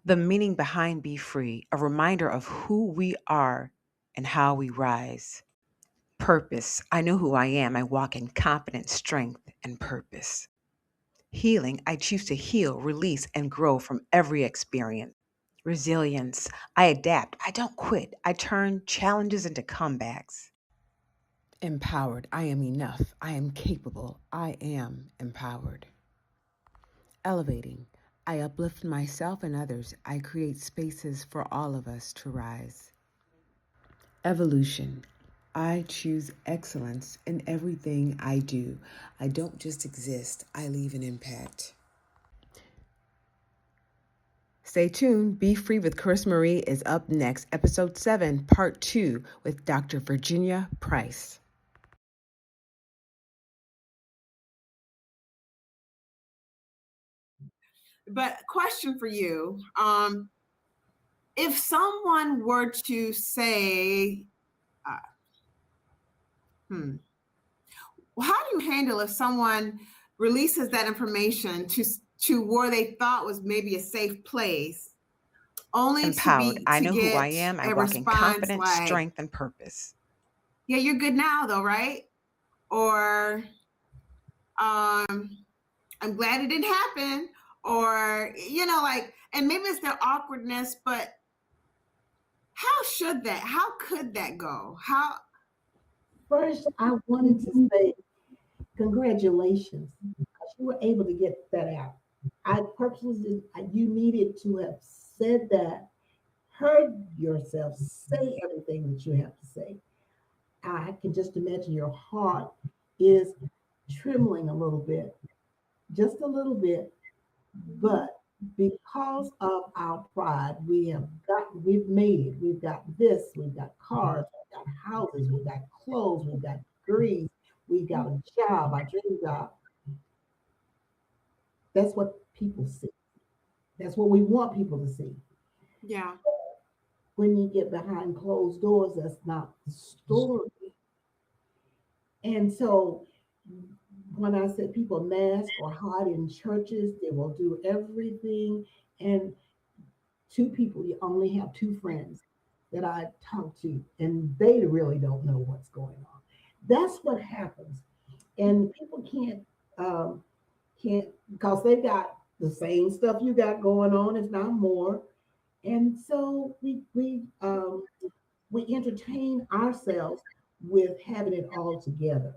The meaning behind Be Free, a reminder of who we are and how we rise. Purpose, I know who I am. I walk in confidence, strength, and purpose. Healing, I choose to heal, release, and grow from every experience. Resilience, I adapt. I don't quit. I turn challenges into comebacks. Empowered, I am enough. I am capable. I am empowered. Elevating, I uplift myself and others. I create spaces for all of us to rise. Evolution, I choose excellence in everything I do. I don't just exist, I leave an impact. Stay tuned. Be Free with PHREEE is up next, episode 7, part 2, with Dr. Virginia Price. But question for you, if someone were to say, how do you handle if someone releases that information to where they thought was maybe a safe place, only Empowered, I to know who I get am. I a walk in response confidence, like, strength, and purpose. "Yeah, you're good now, though, right?" Or, "I'm glad it didn't happen," or like, and maybe it's their awkwardness, but how could that go? How? First, I wanted to say congratulations because you were able to get that out. I purposely, you needed to have said that, heard yourself say everything that you have to say. I can just imagine your heart is trembling a little bit, just a little bit, but because of our pride, we've made it. We've got this, we've got cars, we've got houses, we've got clothes, we've got degrees, we've got a job, our dream job. That's what people see. That's what we want people to see. Yeah. When you get behind closed doors, that's not the story. And so when I said people mask or hide in churches, they will do everything. And two people, you only have two friends that I talk to, and they really don't know what's going on. That's what happens. And people can't because they've got the same stuff you got going on, if not more. And so we entertain ourselves with having it all together.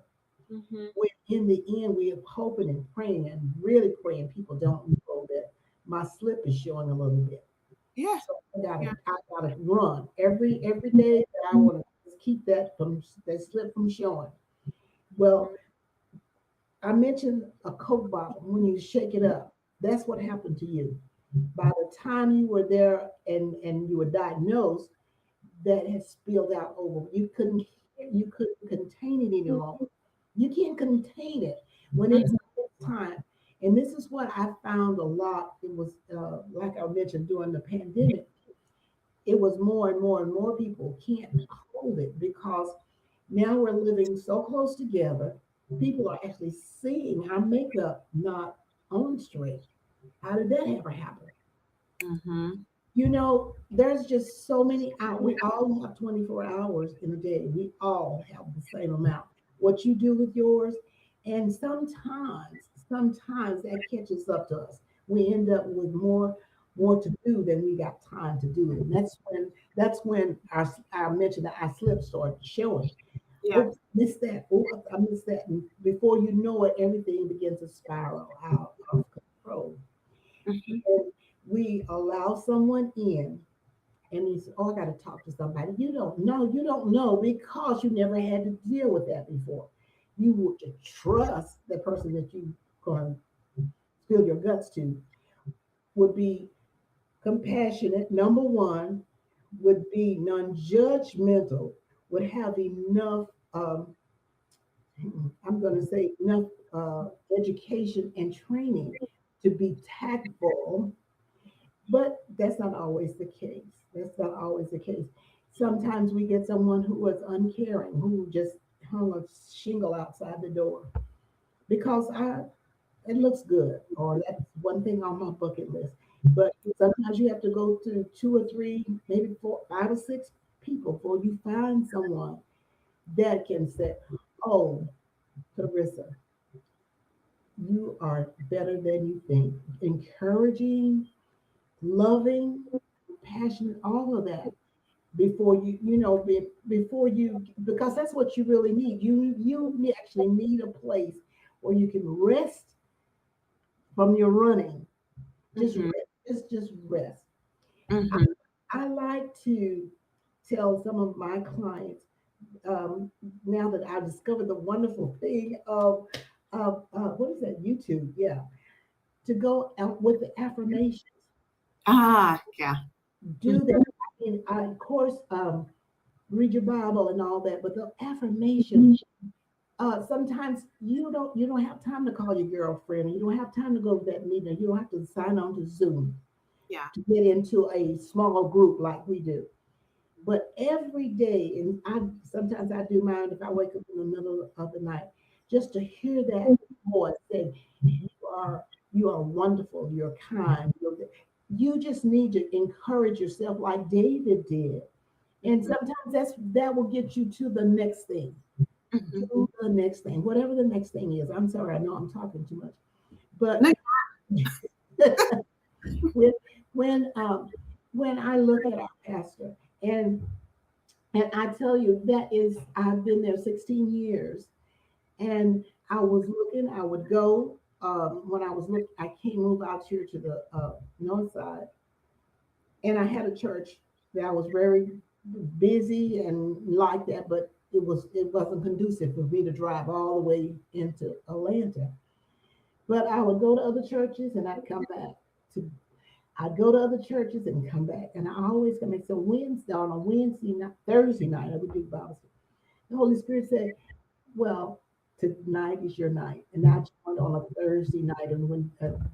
Mm-hmm. When in the end we are hoping and praying and really praying people don't know that my slip is showing a little bit. Yeah. So Yeah. I gotta run every day that I want to just keep that slip from showing. Well, I mentioned a Coke bottle. When you shake it up, that's what happened to you. By the time you were there and you were diagnosed, that had spilled out over. You couldn't contain it any longer. You can't contain it when it's time. And this is what I found a lot. It was like I mentioned during the pandemic. It was more and more and more people can't hold it because now we're living so close together. People are actually seeing our makeup not on straight. How did that ever happen? Mm-hmm. There's just so many out. We all have 24 hours in a day. We all have the same amount. What you do with yours, and sometimes that catches up to us. We end up with more to do than we got time to do. And that's when I mentioned that our slip started showing. Yeah. Oh, missed that. Oh, I missed that. And before you know it, everything begins to spiral out of control. Mm-hmm. And we allow someone in and he said, "Oh, I got to talk to somebody." You don't know because you never had to deal with that before. You would trust the person that you going to spill your guts to would be compassionate, number one, would be non-judgmental, would have enough, I'm going to say, enough education and training to be tactful. But that's not always the case. That's not always the case. Sometimes we get someone who was uncaring, who just hung a shingle outside the door because it looks good, or that's one thing on my bucket list. But sometimes you have to go to 2 or 3, maybe 4, 5 or 6 people before you find someone that can say, "Oh, Charissa, you are better than you think." Encouraging, loving, passionate, all of that before before you, because that's what you really need. Actually need a place where you can rest from your running. Just Mhm. rest. Just rest. I, Mhm. I like to tell some of my clients, um, now that I've discovered the wonderful thing of what is that, YouTube? Yeah, to go out with the affirmations. Ah, yeah. Do that. I mean, of course, read your Bible and all that, but the affirmation. Sometimes you don't have time to call your girlfriend. You don't have time to go to that meeting. You don't have to sign on to Zoom Yeah. to get into a small group like we do. But every day, and I sometimes I do mine if I wake up in the middle of the night, just to hear that voice say, are you are wonderful, you're kind. You just need to encourage yourself like David did. And sometimes that will get you to the next thing. Mhm. Do the next thing, whatever the next thing is. I'm sorry, I know I'm talking too much. No. But when when um when I look at our pastor, and I tell you that is, I've been there 16 years, and I was looking, I would go, when I was looking, I can't move out here to the north side, and I had a church that was very busy and like that, but it wasn't conducive for me to drive all the way into Atlanta. But I would go to other churches and I'd come back to I'd go to other churches and come back. And I always come back. So Wednesday, on a Wednesday night, Thursday night, I would do Bible study. The Holy Spirit said, "Well, tonight is your night." And I joined on a Thursday night and went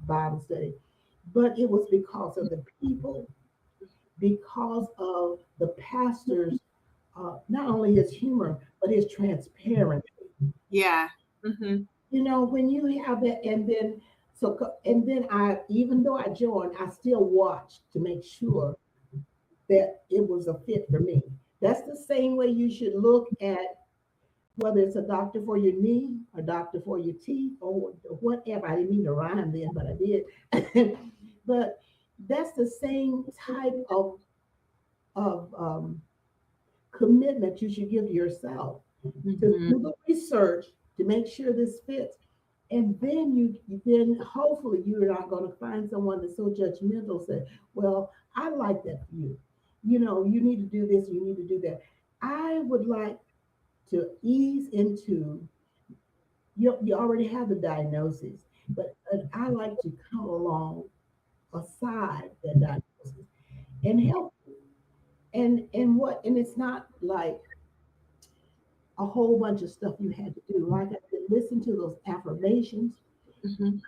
Bible study. But it was because of the people, because of the pastor's, not only his humor, but his transparency. Yeah. Mhm. When you have that, and then I, even though I joined, I still watched to make sure that it was a fit for me. That's the same way you should look at whether it's a doctor for your knee, a doctor for your teeth, or whatever. I didn't mean to rhyme then, but I did. But that's the same type of commitment you should give yourself, to Mhm. do the research to make sure this fits. And then then hopefully you're not going to find someone that's so judgmental, say, "Well, I like that for you. You need to do this, you need to do that." I would like to ease into, you already have the diagnosis, but I like to come along aside that diagnosis and help. And it's not like a whole bunch of stuff you had to do. Like I said, listen to those affirmations. Mhm.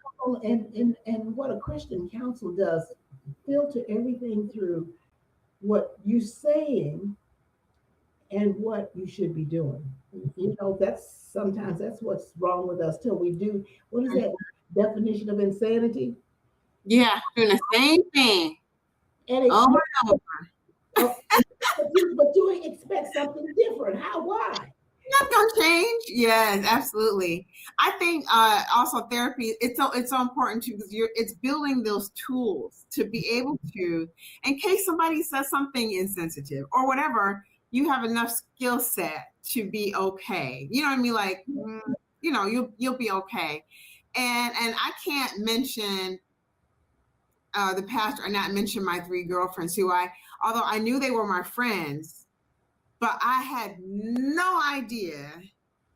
And what a Christian counsel does, filter everything through what you're saying and what you should be doing. That's sometimes that's what's wrong with us till we do. What is that definition of insanity? Yeah. Doing the same thing And it, over and over. but you expect something different. How? Why? Not gonna change. Yes, absolutely. I think also therapy. It's so important too because it's building those tools to be able to, in case somebody says something insensitive or whatever, you have enough skill set to be okay. You know what I mean? Like, you'll be okay. And I can't mention the pastor and not mention my 3 girlfriends who although I knew they were my friends, but I had no idea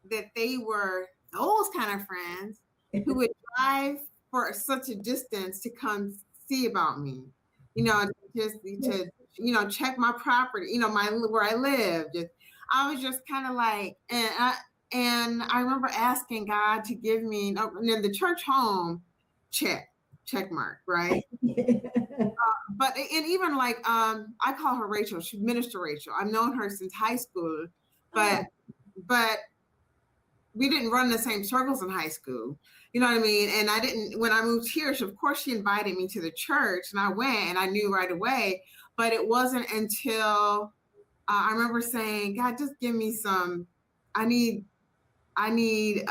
that they were those kind of friends who would drive for such a distance to come see about me, just to check my property, my where I live. Just I was just kind of like, and I remember asking God to give me, and then the church home check mark, right? But and even like I call her Rachel. She's Minister Rachel. I've known her since high school, but Oh, but we didn't run the same circles in high school. You know what I mean? And I didn't, when I moved here, of course, she invited me to the church and I went and I knew right away. But it wasn't until I remember saying, God, just give me some, I need, I need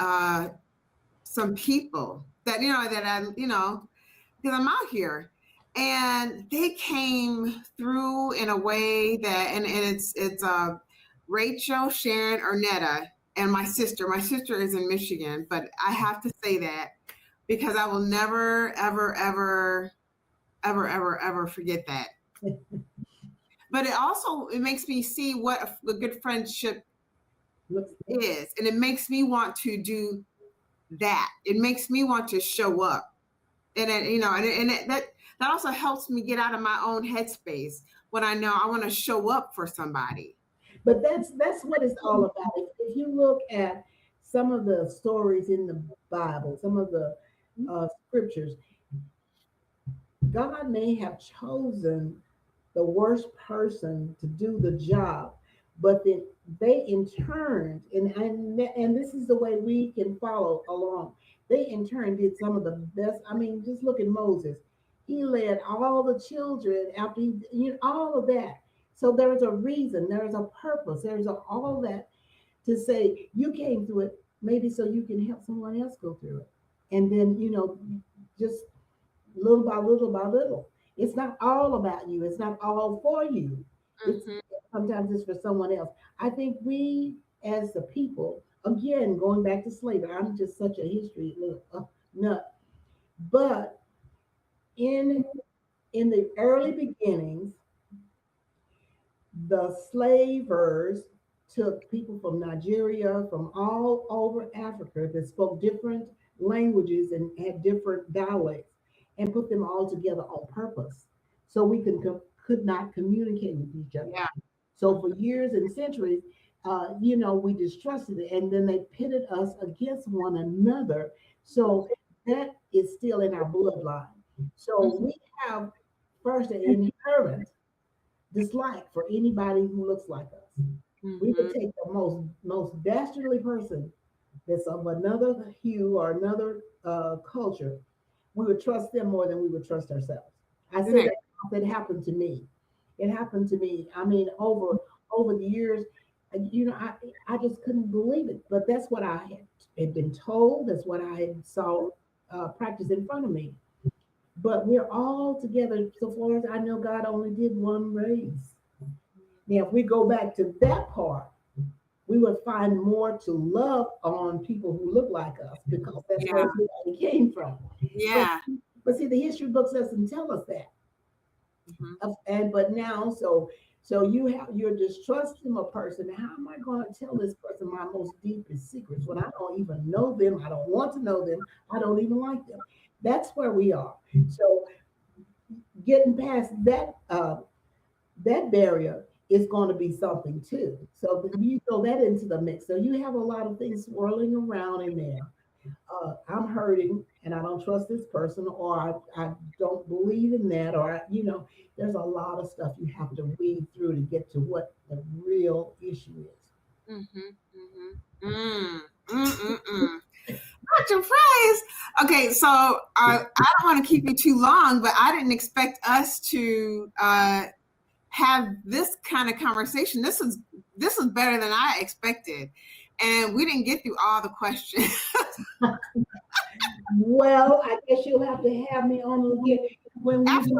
some people that, that I, because I'm out here. And they came through in a way that, and it's Rachel, Sharon, Ernetta, and my sister. My sister is in Michigan, but I have to say that because I will never, ever, ever, ever, ever, ever forget that. But it makes me see what a good friendship is, and it makes me want to do that. It makes me want to show up, and it, that also helps me get out of my own headspace when I know I want to show up for somebody. But that's what it's all about. If you look at some of the stories in the Bible, some of the scriptures, God may have chosen the worst person to do the job, but then they in turn, and this is the way we can follow along. They in turn did some of the best. I mean, just look at Moses. He led all the children after all of that. So there's a reason, there's a purpose, all that to say you came through it, maybe so you can help someone else go through it. And then, just little by little by little. It's not all about you. It's not all for you. It's Mm-hmm. sometimes it's for someone else. I think we as the people, again, going back to slavery, I'm just such a history nut. But in the early beginnings, the slavers took people from Nigeria, from all over Africa that spoke different languages and had different dialects, and put them all together on purpose so we could not communicate with each other. Yeah. So for years and centuries, we distrusted it, and then they pitted us against one another. So that is still in our bloodline. So we have first an inherent dislike for anybody who looks like us. We would Mm-hmm. take the most dastardly person that's of another hue or another culture. We would trust them more than we would trust ourselves. I Isn't say it? that because it happened to me. It happened to me. I mean, over the years, I just couldn't believe it. But that's what I had been told. That's what I had saw practice in front of me. But we're all together. So far as I know, God only did one race. Now, if we go back to that part, we would find more to love on people who look like us because that's where Yeah. everybody came from. But Yeah. but see, the history books doesn't tell us that. Mm-hmm. And but now, so you're distrusting a person. How am I going to tell this person my most deepest secrets when I don't even know them? I don't want to know them. I don't even like them. That's where we are. So getting past that barrier is going to be something too. So you throw that into the mix. So you have a lot of things swirling around in there. I'm hurting and I don't trust this person, or I don't believe in that, or there's a lot of stuff you have to weed through to get to what the real issue is. Mm-hmm. Mm-hmm. Mm-mm-mm. Not your phrase. Okay, so I don't want to keep you too long, but I didn't expect us to have this kind of conversation. This is better than I expected, and we didn't get through all the questions. Well, I guess you'll have to have me on again when you After,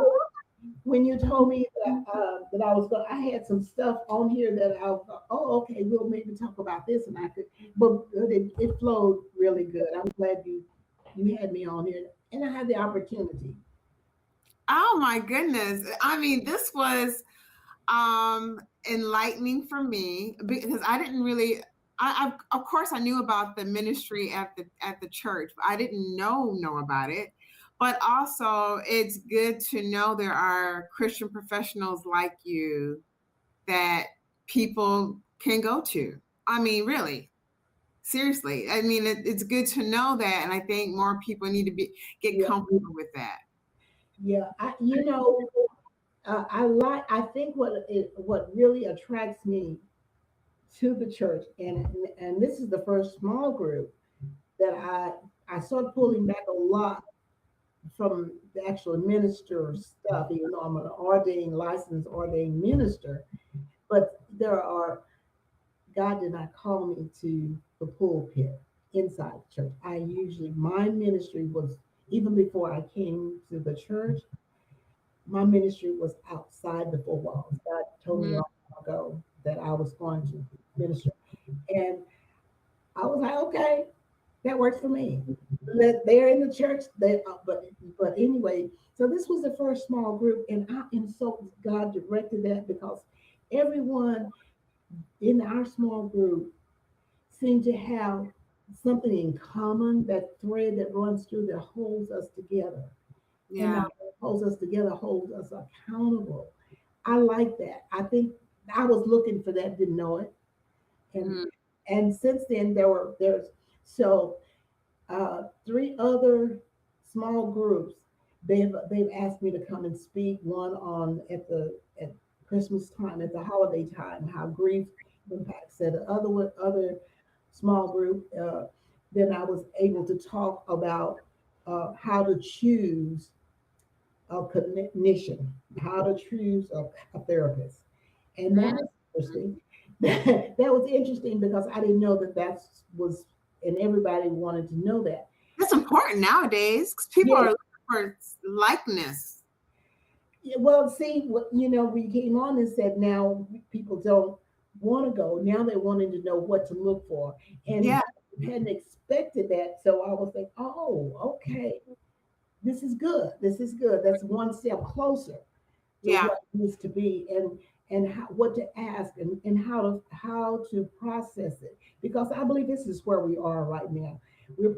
when you told me that I was going. I had some stuff on here that I thought, oh, okay, we'll maybe talk about this, and I could, but it flowed really good. I'm glad you had me on here, and I had the opportunity. oh my goodness! I mean, this was enlightening for me because I didn't really. Of course I knew about the ministry at the church, but I didn't know about it. But also, it's good to know there are Christian professionals like you that people can go to. I mean, really, seriously. I mean, it's good to know that, and I think more people need to get Yeah, comfortable with that. yeah. I think what really attracts me to the church, and this is the first small group that I started pulling back a lot from the actual minister stuff, even though I'm an ordained, licensed ordained minister. But there are, God did not call me to the pulpit inside the church. My ministry was, even before I came to the church, my ministry was outside the four walls. God told me Mhm. long ago that I was going to minister. And I was like, okay, that works for me. They're in the church, but anyway, so this was the first small group, and so God directed that because everyone in our small group seemed to have something in common, that thread that runs through that holds us together. And Yeah. not holds us together, holds us accountable. I like that. I think I was looking for that, didn't know it. And Mhm. and since then there's so three other small groups. They've asked me to come and speak. One on at Christmas time, at the holiday time, how grief impacts it. The other small group. Then I was able to talk about how to choose a clinician, how to choose a therapist, and that was interesting. That was interesting because I didn't know that was, and everybody wanted to know that. That's important nowadays because people Yeah, are looking for likeness. yeah, well, see, we came on and said now people don't want to go. Now they're wanting to know what to look for, and Yeah. I hadn't expected that. So I was like, oh, okay, this is good. This is good. That's one step closer to Yeah. what needs to be, and what to ask, and how to process it, because I believe this is where we are right now. We're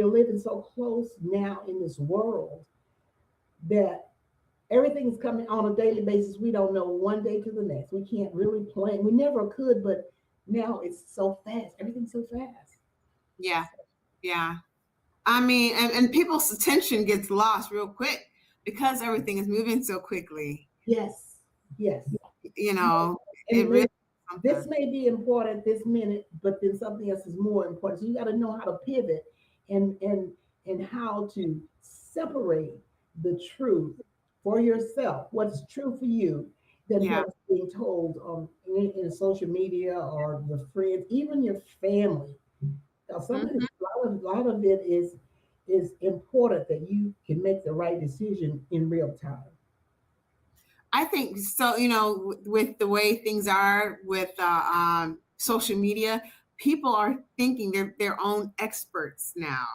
living so close now in this world that everything is coming on a daily basis. We don't know one day to the next. We can't really plan. We never could, but now it's so fast. Everything's so fast. Yeah. Yeah. I mean, and people's attention gets lost real quick because everything is moving so quickly. Yes, yes. You know, And it really something. this may be important this minute, but then something else is more important. So you got to know how to pivot, and how to separate the truth for yourself, what's true for you, than Yeah. what's being told in social media or your friends, even your family. Now, Mhm. a lot of it is important that you can make the right decision in real time. I think so. With the way things are with social media, people are thinking they're their own experts now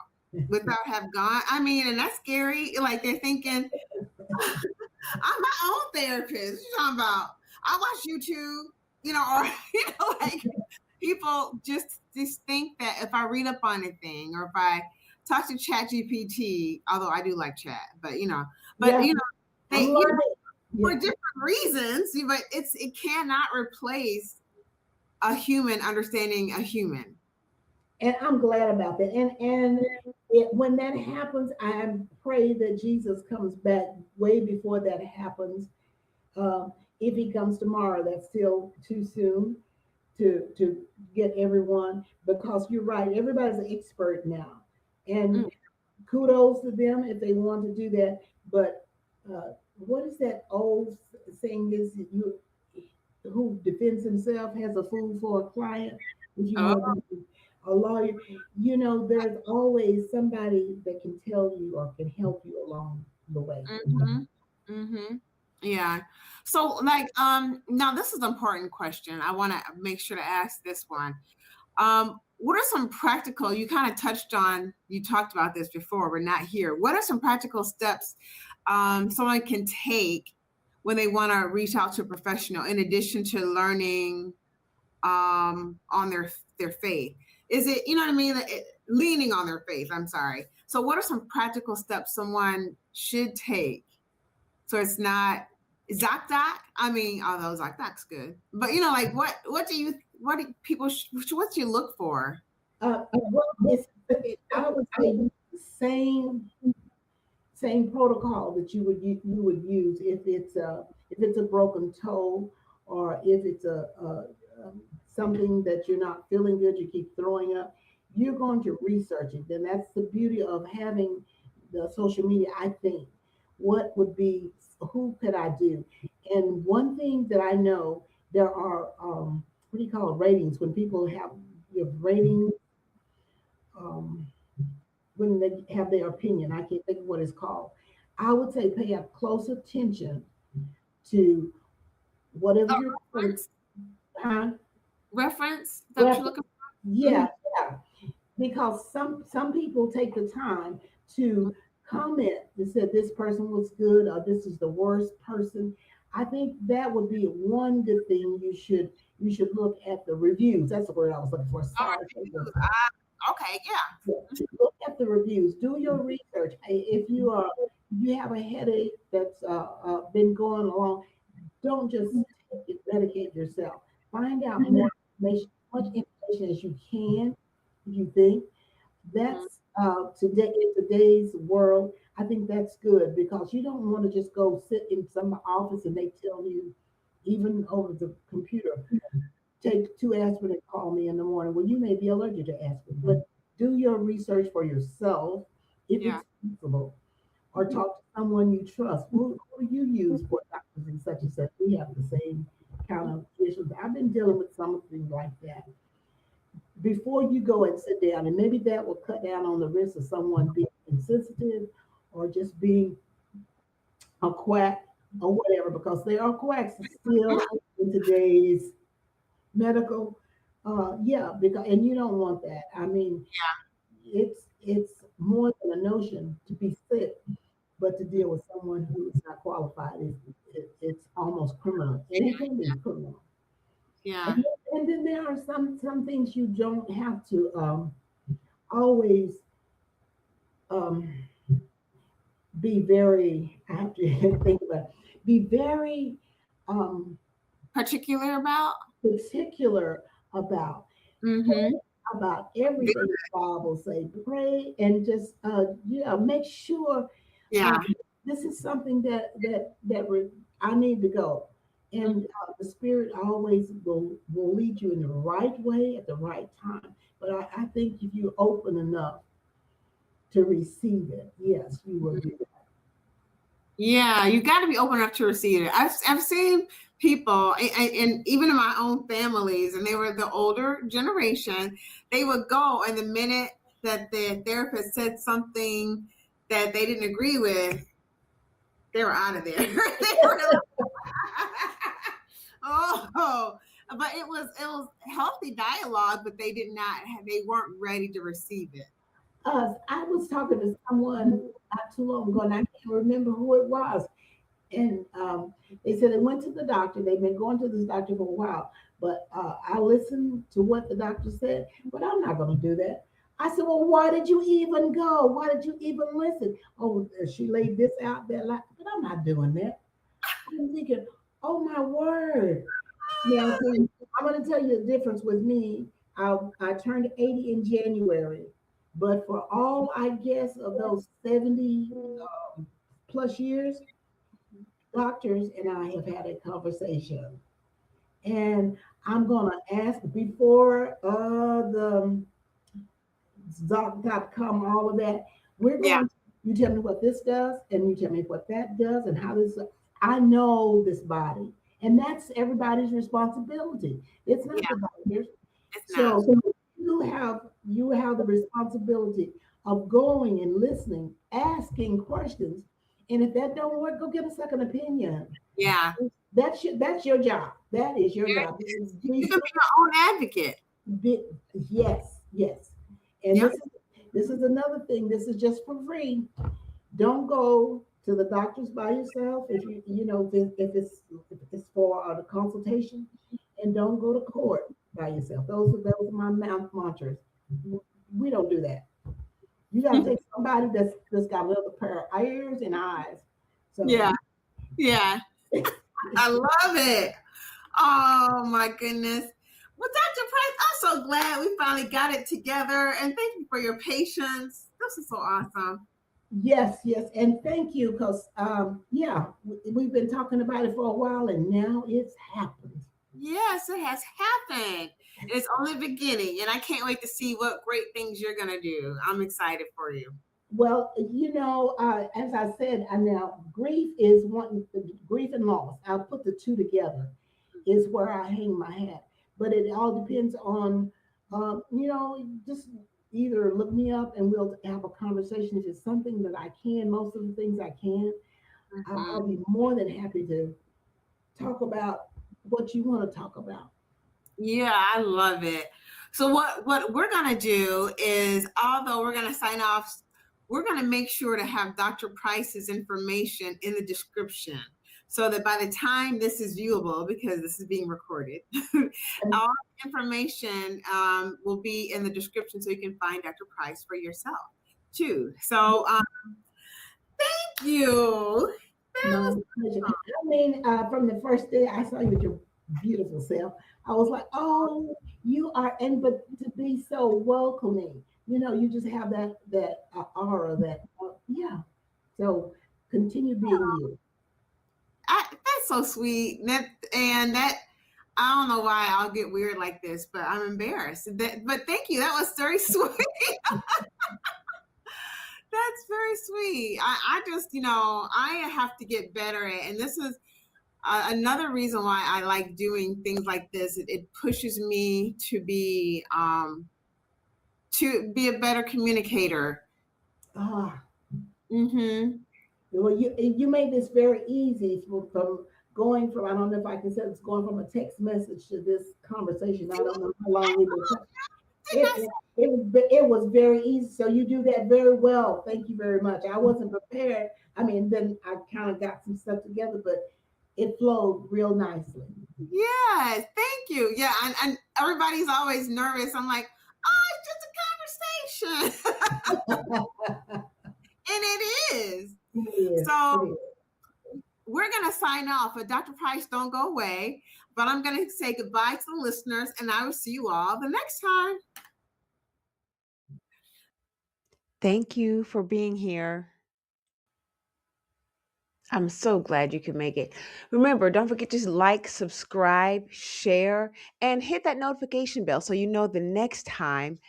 without have gone. I mean, and that's scary. Like they're thinking, I'm my own therapist. You talking about? I watch YouTube, or like people just think that if I read up on anything or if I talk to Chat GPT, although I do like Chat, but Yeah, I'm they learning. for Yeah. different reasons, but it cannot replace a human understanding a human. And I'm glad about that. When that happens, I pray that Jesus comes back way before that happens. If he comes tomorrow, that's still too soon to get everyone, because you're right. Everybody's an expert now, Mm. and kudos to them if they want to do that. But what is that old saying? Is you who defends himself has a fool for a client? If you Oh. want to be a lawyer, there's always somebody that can tell you or can help you along the way. Mm-hmm. Mm-hmm. Yeah. So, like, now this is an important question. I want to make sure to ask this one. What are some practical, you kind of touched on, you talked about this before, but not here. What are some practical steps someone can take when they want to reach out to a professional in addition to learning on their faith? Is it, you know what I mean? Leaning on their faith. I'm sorry. So, what are some practical steps someone should take so it's not Zocdoc? I mean, although Zocdoc's good, but like what do people what do you look for? Well, I would say the same protocol that you would use if it's a broken toe, or if it's a something that you're not feeling good, you keep throwing up. you're going to research it. Then that's the beauty of having the social media. I think what would be, who could I do? And one thing that I know, there are what do you call it, ratings, when people have your ratings, um, when they have their opinion. I can't think of what it's called. I would say pay up close attention to whatever you're, Reference, huh? reference. Is that what you're Reference. looking for? Yeah, yeah. Because some people take the time to comment and said this person was good or this is the worst person. I think that would be one good thing. You should look at the reviews. That's the word I was looking for. Oh, Sorry. reviews. Okay, yeah. Yeah. Look at the reviews. Do your research. If you have a headache that's been going along, don't just take it, medicate yourself. Find out more information, as much information as you can. If you think Mhm. that's today, in today's world, I think that's good, because you don't want to just go sit in some office and they tell you, even over the computer, take 2 aspirin and call me in the morning. Well, you may be allergic to aspirin, but do your research for yourself if Yeah. it's feasible, or talk to someone you trust. Who do you use for doctors and such and such? We have the same kind of issues. I've been dealing with something like that. Before you go and sit down, and maybe that will cut down on the risk of someone being insensitive or just being a quack or whatever, because there are quacks still in today's medical. Yeah, because, and you don't want that. I mean, it's more than a notion to be sick, but to deal with someone who is not qualified it's almost criminal, and it can be criminal. Yeah. And, and then there are some things you don't have to always um, be very. I have to think about it, be very um, Particular about. particular about Mm-hmm. everything the Bible say. Pray and just yeah, make sure Yeah. uh, this is something I need to go. Mhm. And the Spirit always will lead you in the right way at the right time. But I think if you're open enough to receive it, yes, you will do that. Yeah, you got to be open enough to receive it. I've seen people, and even in my own families, and they were the older generation. They would go, and the minute that the therapist said something that they didn't agree with, they were out of there. They were like, oh, but it was healthy dialogue, but they weren't ready to receive it. I was talking to someone not too long ago, and I can't remember who it was. And they said they went to the doctor. They've been going to this doctor for a while, but I listened to what the doctor said. But I'm not going to do that. I said, well, why did you even go? Why did you even listen? Oh, she laid this out there, like, but I'm not doing that. I'm thinking, oh my word. Now, see, I'm going to tell you the difference with me. I turned 80 in January, but for all I guess of those 70 plus years, doctors and I have had a conversation, and I'm gonna ask before the doc.com, all of that. We're Yeah, going. You tell me what this does, and you tell me what that does, and how this. I know this body, and that's everybody's responsibility. It's not yeah, the doctors. it's not. So you have the responsibility of going and listening, asking questions, and if that don't work, go get a second opinion. Yeah, That's your job. That is your there job. it is. Be You can be your own advocate. be- yes, yes. And Yeah, this is another thing. This is just for free. Don't go to the doctors by yourself if if it's for the consultation, and don't go to court by yourself. Those are my mantras. We don't do that. You got to take somebody that's got another pair of ears and eyes. So yeah, yeah. I love it. Oh my goodness. Well, Dr. Price, I'm so glad we finally got it together. And thank you for your patience. This is so awesome. yes, yes, and thank you, because yeah, we've been talking about it for a while, and now it's happened. Yes, it has happened. It's only the beginning, and I can't wait to see what great things you're going to do. I'm excited for you. Well, as I said, now grief is one, grief and loss. I'll put the two together, is where I hang my hat. But it all depends on, just either look me up and we'll have a conversation. If it's something that I can, most of the things I can, Mhm. I'll be more than happy to talk about what you want to talk about. Yeah, I love it. So what we're gonna do is, although we're gonna sign off, we're gonna make sure to have Dr. Price's information in the description so that by the time this is viewable, because this is being recorded, And all the information will be in the description so you can find Dr. Price for yourself too. So thank you. That my was pleasure. I mean, from the first day I saw you with your beautiful self, I was like, oh, you are, and but to be so welcoming, you just have that aura, that yeah. So continue being you. that's so sweet. That I don't know why I'll get weird like this, but I'm embarrassed. But thank you. That was very sweet. That's very sweet. I just, I have to get better at, and this is another reason why I like doing things like this. It pushes me to be a better communicator. Ah, Mm-hmm. well, you made this very easy from going from, I don't know if I can say it's going from a text message to this conversation. I don't know how long we've been talking. It was very easy. So you do that very well. Thank you very much. I wasn't prepared. I mean, then I kind of got some stuff together, but it flowed real nicely. Yes, thank you. Yeah, and everybody's always nervous. I'm like, oh, it's just a conversation. And it is. It is. So It is. we're going to sign off, but Dr. Price, don't go away. But I'm going to say goodbye to the listeners, and I will see you all the next time. Thank you for being here. I'm so glad you could make it. Remember, don't forget to like, subscribe, share, and hit that notification bell so you know the next time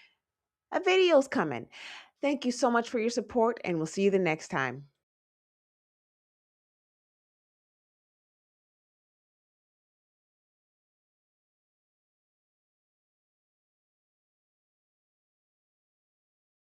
a video is coming. Thank you so much for your support, and we'll see you the next time.